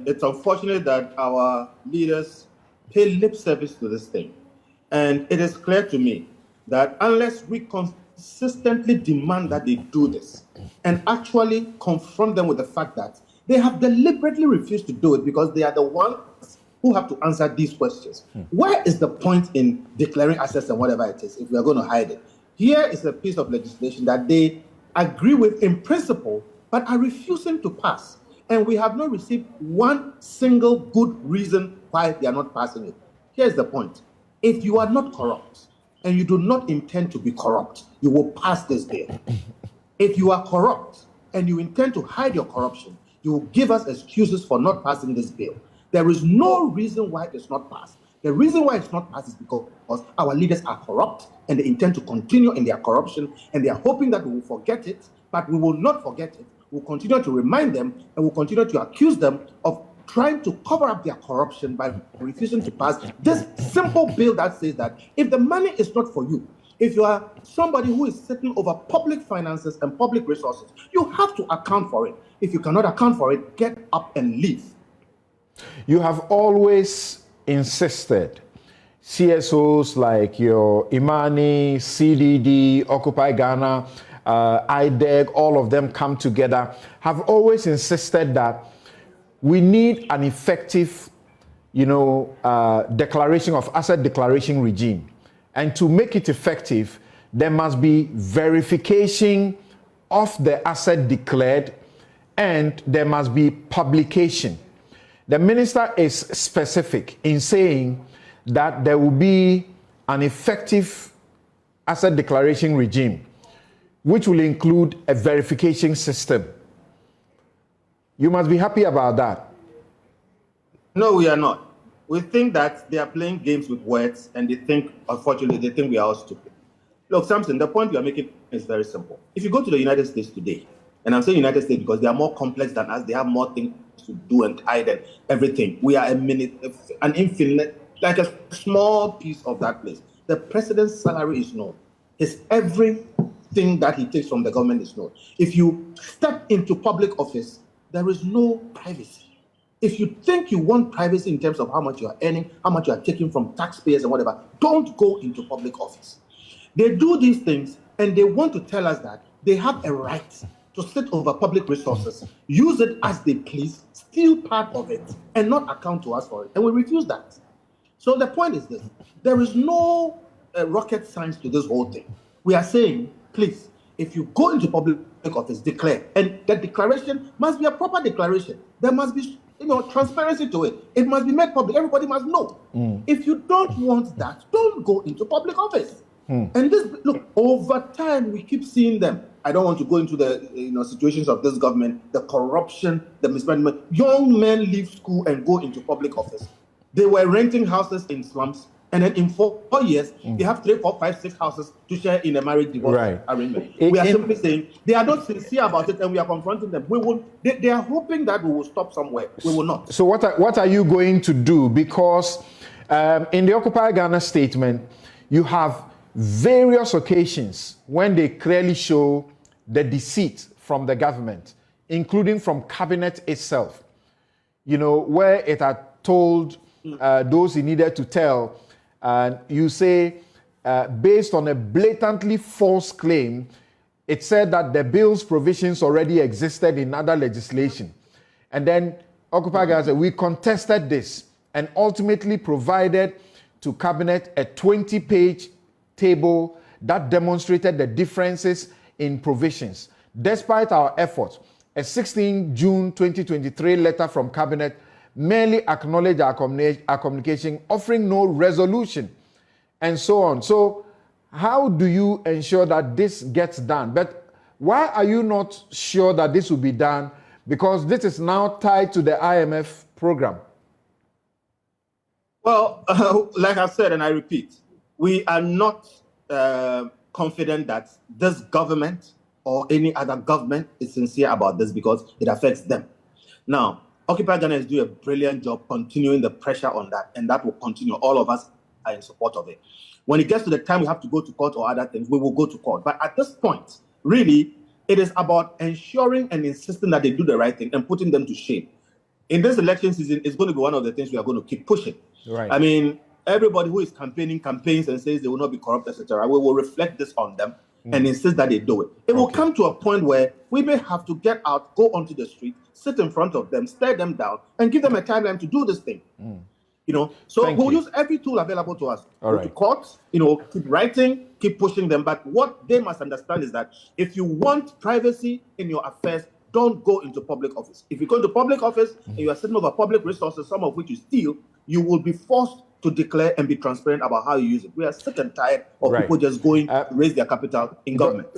and it's unfortunate that our leaders pay lip service to this thing. And it is clear to me that unless we consistently demand that they do this and actually confront them with the fact that they have deliberately refused to do it because they are the ones who have to answer these questions. Where is the point in declaring assets and whatever it is if we are going to hide it? Here is a piece of legislation that they agree with in principle, but are refusing to pass. And we have not received one single good reason why they are not passing it. Here's the point. If you are not corrupt and you do not intend to be corrupt, you will pass this bill. If you are corrupt and you intend to hide your corruption, you will give us excuses for not passing this bill. There is no reason why it's not passed. The reason why it's not passed is because our leaders are corrupt and they intend to continue in their corruption, and they are hoping that we will forget it, but we will not forget it. We'll continue to remind them, and we'll continue to accuse them of trying to cover up their corruption by refusing to pass this simple bill that says that if the money is not for you, if you are somebody who is sitting over public finances and public resources, you have to account for it. If you cannot account for it, get up and leave. You have always insisted CSOs like your IMANI, CDD, Occupy Ghana, IDEG, all of them come together, have always insisted that we need an effective, declaration of asset declaration regime. And to make it effective, there must be verification of the asset declared, and there must be publication. The minister is specific in saying that there will be an effective asset declaration regime, which will include a verification system. You must be happy about that. No, we are not. We think that they are playing games with words, and unfortunately, they think we are all stupid. Look, Samson, the point you are making is very simple. If you go to the United States today, and I'm saying United States because they are more complex than us, they have more things to do and hide and everything. We are an infinite, like a small piece of that place. The president's salary is known. Everything that he takes from the government is known. If you step into public office, there is no privacy. If you think you want privacy in terms of how much you are earning, how much you are taking from taxpayers and whatever, don't go into public office. They do these things and they want to tell us that they have a right to sit over public resources, use it as they please, steal part of it, and not account to us for it. And we refuse that. So the point is this. There is no rocket science to this whole thing. We are saying, please, if you go into public office, declare. And the declaration must be a proper declaration. There must be transparency to it. It must be made public. Everybody must know. If you don't want that, don't go into public office. And look, over time, we keep seeing them. I don't want to go into the situations of this government, the corruption, the mismanagement. Young men leave school and go into public office. They were renting houses in slums, and then in 4 years, they have 3, 4, 5, 6 houses to share in a marriage divorce arrangement. We are simply saying they are not sincere about it, and we are confronting them. They are hoping that we will stop somewhere. We will not. So what are you going to do? Because in the Occupy Ghana statement, you have various occasions when they clearly show the deceit from the government, including from cabinet itself, where it had told those it needed to tell, and you say, based on a blatantly false claim, it said that the bill's provisions already existed in other legislation. And then Occupy Ghana said, we contested this and ultimately provided to cabinet a 20-page table that demonstrated the differences in provisions. Despite our efforts, a 16 June 2023 letter from cabinet merely acknowledged our communication, offering no resolution, and so on. So how do you ensure that this gets done? But why are you not sure that this will be done? Because this is now tied to the IMF program. Well, like I said, and I repeat, we are not confident that this government or any other government is sincere about this because it affects them. Now, Occupy Ghana is doing a brilliant job continuing the pressure on that, and that will continue. All of us are in support of it. When it gets to the time we have to go to court or other things, we will go to court. But at this point, really, it is about ensuring and insisting that they do the right thing and putting them to shame. in this election season, it's going to be one of the things we are going to keep pushing. Right. I mean, everybody who is campaigns and says they will not be corrupt, etc., we will reflect this on them and insist that they do it. It will come to a point where we may have to get out, go onto the street, sit in front of them, stare them down, and give them a timeline to do this thing. You know, so we'll use every tool available to us. All Go right. to court, you know, keep writing, keep pushing them. But what they must understand is that if you want privacy in your affairs, don't go into public office. If you go into public office and you are sitting over public resources, some of which you steal, you will be forced to declare and be transparent about how you use it. We are sick and tired of people just going to raise their capital in government.